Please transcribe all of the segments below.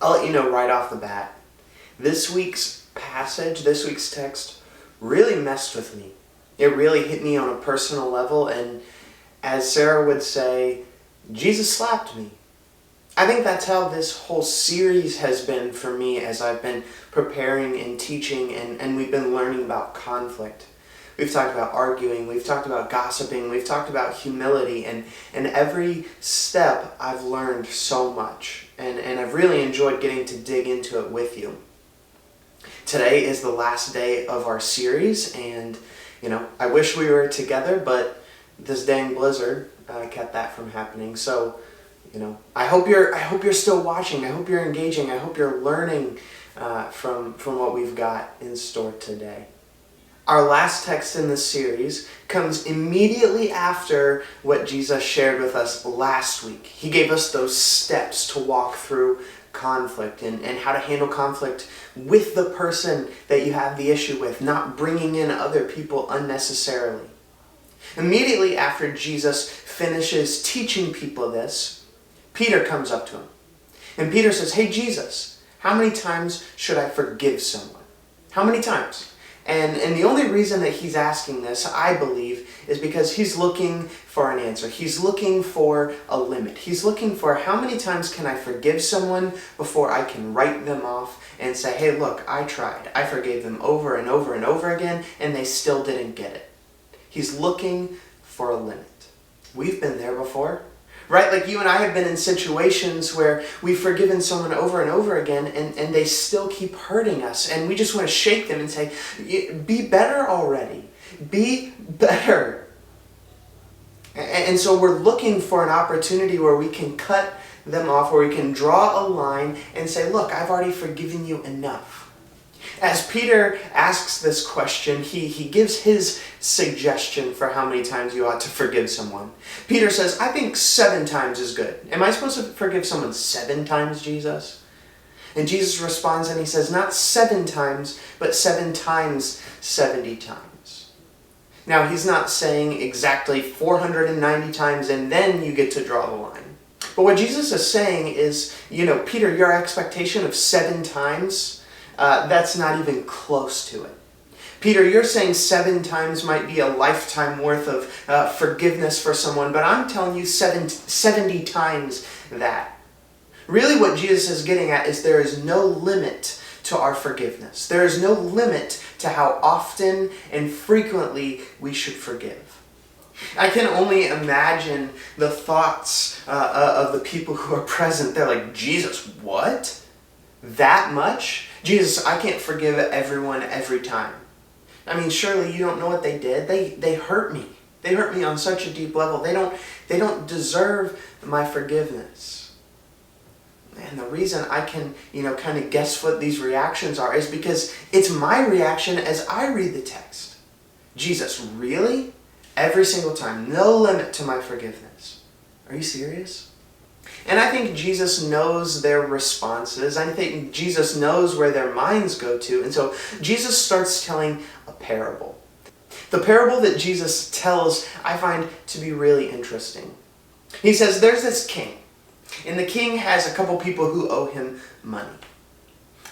I'll let you know right off the bat. This week's passage, this week's text, really messed with me. It really hit me on a personal level, and as Sarah would say, Jesus slapped me. I think that's how this whole series has been for me as I've been preparing and teaching and we've been learning about conflict. We've talked about arguing, we've talked about gossiping, we've talked about humility, and every step I've learned so much. And I've really enjoyed getting to dig into it with you. Today is the last day of our series, and I wish we were together, but this dang blizzard kept that from happening. So, I hope you're still watching. I hope you're engaging. I hope you're learning from what we've got in store today. Our last text in this series comes immediately after what Jesus shared with us last week. He gave us those steps to walk through conflict and how to handle conflict with the person that you have the issue with, not bringing in other people unnecessarily. Immediately after Jesus finishes teaching people this, Peter comes up to him. And Peter says, "Hey Jesus, how many times should I forgive someone? How many times?" And the only reason that he's asking this, I believe, is because he's looking for an answer. He's looking for a limit. He's looking for how many times can I forgive someone before I can write them off and say, hey, look, I tried. I forgave them over and over and over again, and they still didn't get it. He's looking for a limit. We've been there before. Right? Like you and I have been in situations where we've forgiven someone over and over again and they still keep hurting us. And we just want to shake them and say, be better already. Be better. And so we're looking for an opportunity where we can cut them off, where we can draw a line and say, look, I've already forgiven you enough. As Peter asks this question, he gives his suggestion for how many times you ought to forgive someone. Peter says, I think 7 times is good. Am I supposed to forgive someone 7 times, Jesus? And Jesus responds and he says, not 7 times, but 7 times 70 times. Now, he's not saying exactly 490 times and then you get to draw the line. But what Jesus is saying is, Peter, your expectation of 7 times, that's not even close to it. Peter, you're saying 7 times might be a lifetime worth of forgiveness for someone, but I'm telling you 70 times that. Really what Jesus is getting at is there is no limit to our forgiveness. There is no limit to how often and frequently we should forgive. I can only imagine the thoughts of the people who are present. They're like, Jesus, what? That much? Jesus, I can't forgive everyone every time. I mean, surely you don't know what they did. They hurt me. They hurt me on such a deep level. They don't deserve my forgiveness. And the reason I can, kind of guess what these reactions are is because it's my reaction as I read the text. Jesus, really? Every single time. No limit to my forgiveness. Are you serious? And I think Jesus knows their responses. I think Jesus knows where their minds go to. And so Jesus starts telling a parable. The parable that Jesus tells, I find to be really interesting. He says there's this king. And the king has a couple people who owe him money.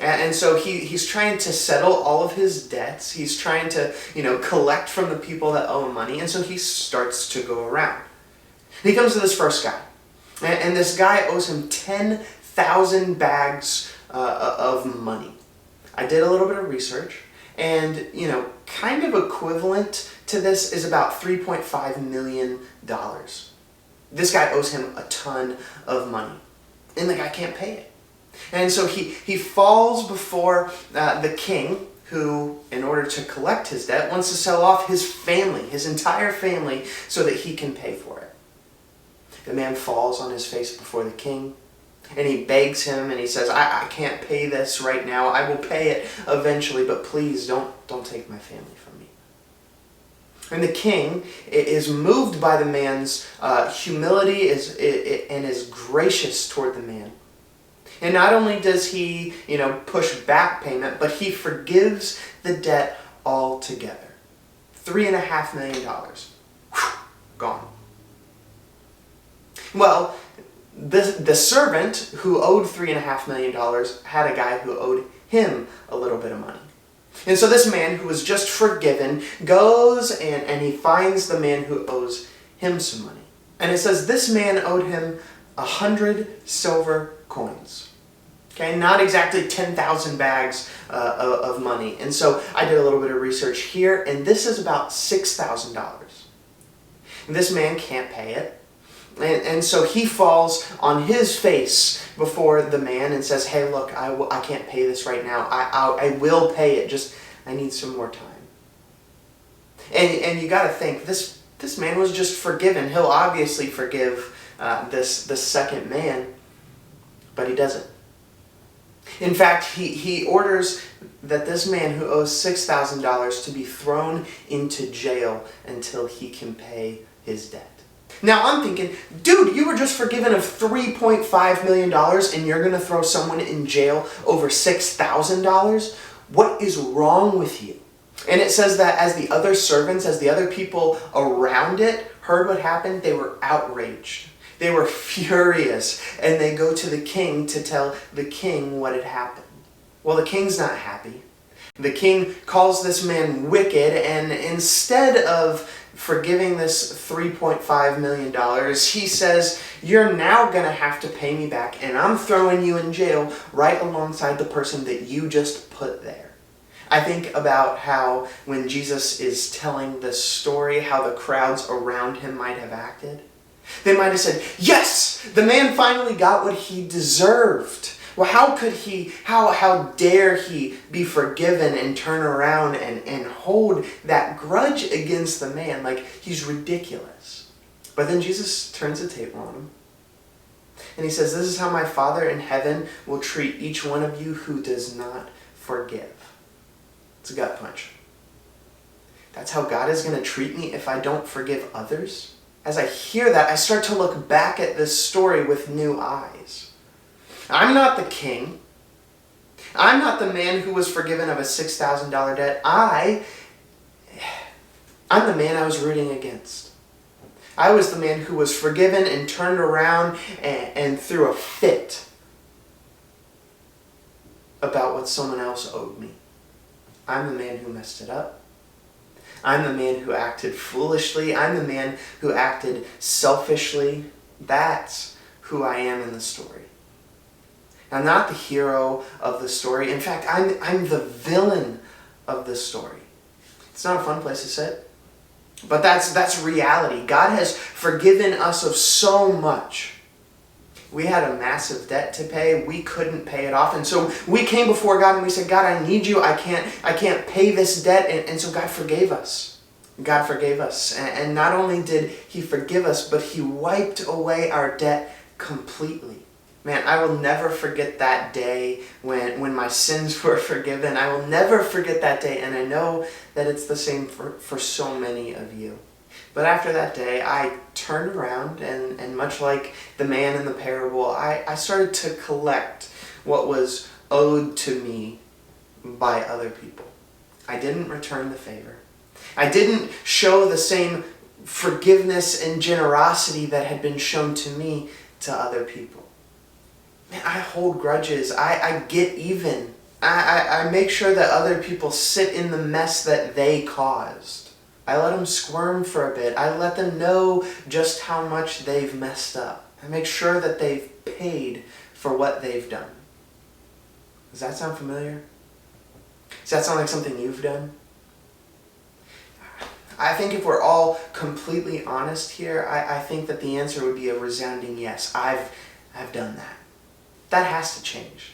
And so he's trying to settle all of his debts. He's trying to, collect from the people that owe him money. And so he starts to go around. And he comes to this first guy. And this guy owes him 10,000 bags of money. I did a little bit of research, and kind of equivalent to this is about $3.5 million. This guy owes him a ton of money, and the guy can't pay it. And so he falls before the king, who, in order to collect his debt, wants to sell off his family, his entire family, so that he can pay for it. The man falls on his face before the king, and he begs him, and he says, I can't pay this right now. I will pay it eventually, but please don't take my family from me. And the king is moved by the man's humility and is gracious toward the man. And not only does he, push back payment, but he forgives the debt altogether. $3.5 million. Whew, gone. Well, The servant who owed $3.5 million had a guy who owed him a little bit of money. And so this man who was just forgiven goes and he finds the man who owes him some money. And it says this man owed him 100 silver coins. Okay, not exactly 10,000 bags of money. And so I did a little bit of research here, and this is about $6,000. This man can't pay it. And so he falls on his face before the man and says, hey, look, I can't pay this right now. I will pay it. Just, I need some more time. And you got to think, this man was just forgiven. He'll obviously forgive this second man, but he doesn't. In fact, he orders that this man who owes $6,000 to be thrown into jail until he can pay his debt. Now I'm thinking, dude, you were just forgiven of $3.5 million and you're going to throw someone in jail over $6,000? What is wrong with you? And it says that as the other servants, as the other people around it heard what happened, they were outraged. They were furious, and they go to the king to tell the king what had happened. Well, the king's not happy. The king calls this man wicked, and instead of forgiving this $3.5 million, he says, you're now going to have to pay me back, and I'm throwing you in jail right alongside the person that you just put there. I think about how when Jesus is telling this story, how the crowds around him might have acted. They might have said, yes, the man finally got what he deserved. Well, how dare he be forgiven and turn around and hold that grudge against the man? Like, he's ridiculous. But then Jesus turns the table on him. And he says, this is how my Father in heaven will treat each one of you who does not forgive. It's a gut punch. That's how God is going to treat me if I don't forgive others? As I hear that, I start to look back at this story with new eyes. I'm not the king. I'm not the man who was forgiven of a $6,000 debt. I'm the man I was rooting against. I was the man who was forgiven and turned around and threw a fit about what someone else owed me. I'm the man who messed it up. I'm the man who acted foolishly. I'm the man who acted selfishly. That's who I am in the story. I'm not the hero of the story. In fact, I'm the villain of the story. It's not a fun place to sit, but that's reality. God has forgiven us of so much. We had a massive debt to pay. We couldn't pay it off. And so we came before God and we said, God, I need you. I can't pay this debt. And so God forgave us. God forgave us. And not only did he forgive us, but he wiped away our debt completely. Man, I will never forget that day when my sins were forgiven. I will never forget that day. And I know that it's the same for so many of you. But after that day, I turned around and much like the man in the parable, I started to collect what was owed to me by other people. I didn't return the favor. I didn't show the same forgiveness and generosity that had been shown to me to other people. Man, I hold grudges. I get even. I make sure that other people sit in the mess that they caused. I let them squirm for a bit. I let them know just how much they've messed up. I make sure that they've paid for what they've done. Does that sound familiar? Does that sound like something you've done? I think if we're all completely honest here, I think that the answer would be a resounding yes. I've done that. That has to change.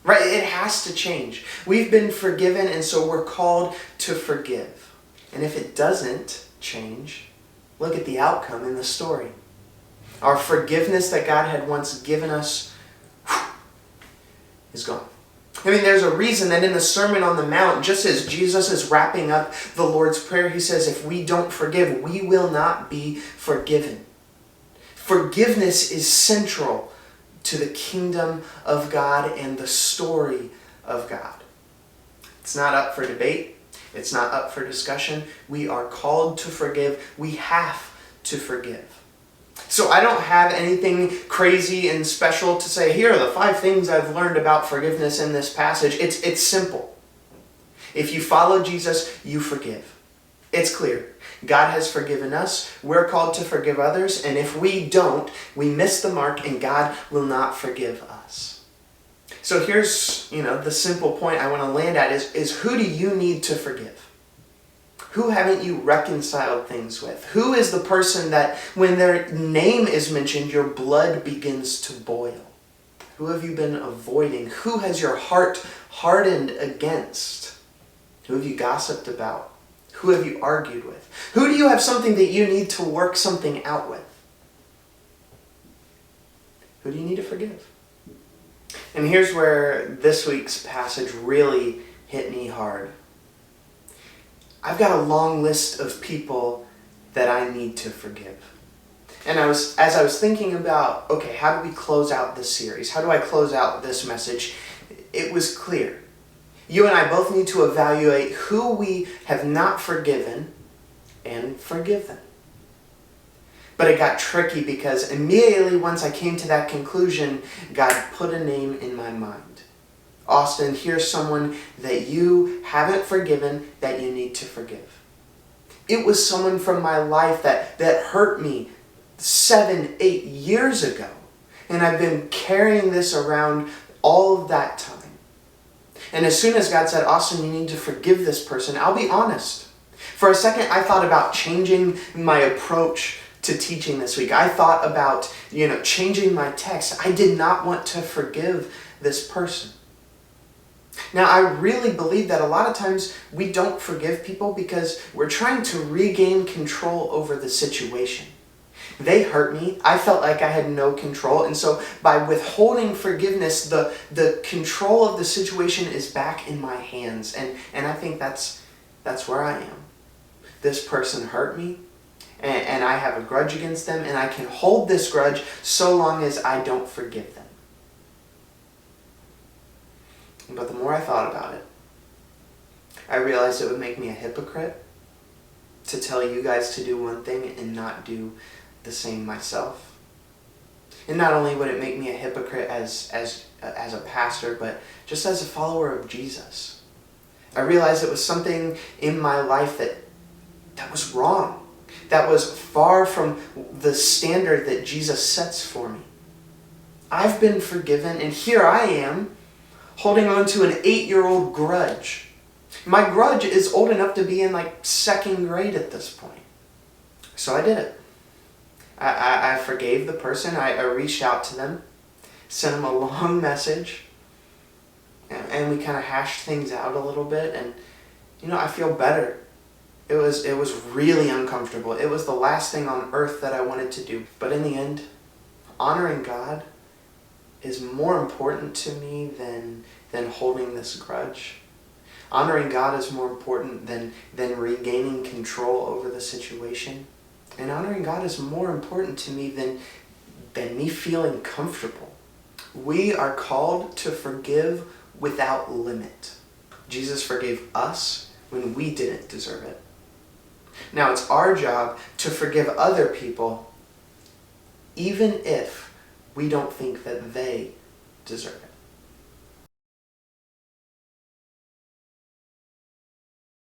Right? It has to change. We've been forgiven, and so we're called to forgive. And if it doesn't change, look at the outcome in the story. Our forgiveness that God had once given us is gone. I mean, there's a reason that in the Sermon on the Mount, just as Jesus is wrapping up the Lord's Prayer, he says, if we don't forgive, we will not be forgiven. Forgiveness is central to the kingdom of God and the story of God. It's not up for debate. It's not up for discussion. We are called to forgive. We have to forgive. So I don't have anything crazy and special to say, here are the 5 things I've learned about forgiveness in this passage. It's simple. If you follow Jesus, you forgive. It's clear. God has forgiven us. We're called to forgive others. And if we don't, we miss the mark and God will not forgive us. So here's, the simple point I want to land at is who do you need to forgive? Who haven't you reconciled things with? Who is the person that when their name is mentioned, your blood begins to boil? Who have you been avoiding? Who has your heart hardened against? Who have you gossiped about? Who have you argued with? Who do you have something that you need to work something out with? Who do you need to forgive? And here's where this week's passage really hit me hard. I've got a long list of people that I need to forgive. And as I was thinking about, okay, how do we close out this series? How do I close out this message? It was clear. You and I both need to evaluate who we have not forgiven and forgive them. But it got tricky because immediately once I came to that conclusion, God put a name in my mind. Austin, here's someone that you haven't forgiven that you need to forgive. It was someone from my life that hurt me 7, 8 years ago. And I've been carrying this around all of that time. And as soon as God said, Austin, you need to forgive this person, I'll be honest. For a second, I thought about changing my approach to teaching this week. I thought about, changing my text. I did not want to forgive this person. Now, I really believe that a lot of times we don't forgive people because we're trying to regain control over the situation. They hurt me. I felt like I had no control. And so by withholding forgiveness, the control of the situation is back in my hands. And I think that's where I am. This person hurt me, and I have a grudge against them, and I can hold this grudge so long as I don't forgive them. But the more I thought about it, I realized it would make me a hypocrite to tell you guys to do one thing and not do the same myself. And not only would it make me a hypocrite as a pastor, but just as a follower of Jesus. I realized it was something in my life that was wrong, that was far from the standard that Jesus sets for me. I've been forgiven, and here I am, holding on to an 8-year-old grudge. My grudge is old enough to be in 2nd grade at this point. So I did it. I forgave the person. I reached out to them, sent them a long message, and we kind of hashed things out a little bit. And I feel better. It was really uncomfortable. It was the last thing on earth that I wanted to do. But in the end, honoring God is more important to me than holding this grudge. Honoring God is more important than regaining control over the situation. And honoring God is more important to me than me feeling comfortable. We are called to forgive without limit. Jesus forgave us when we didn't deserve it. Now it's our job to forgive other people even if we don't think that they deserve it.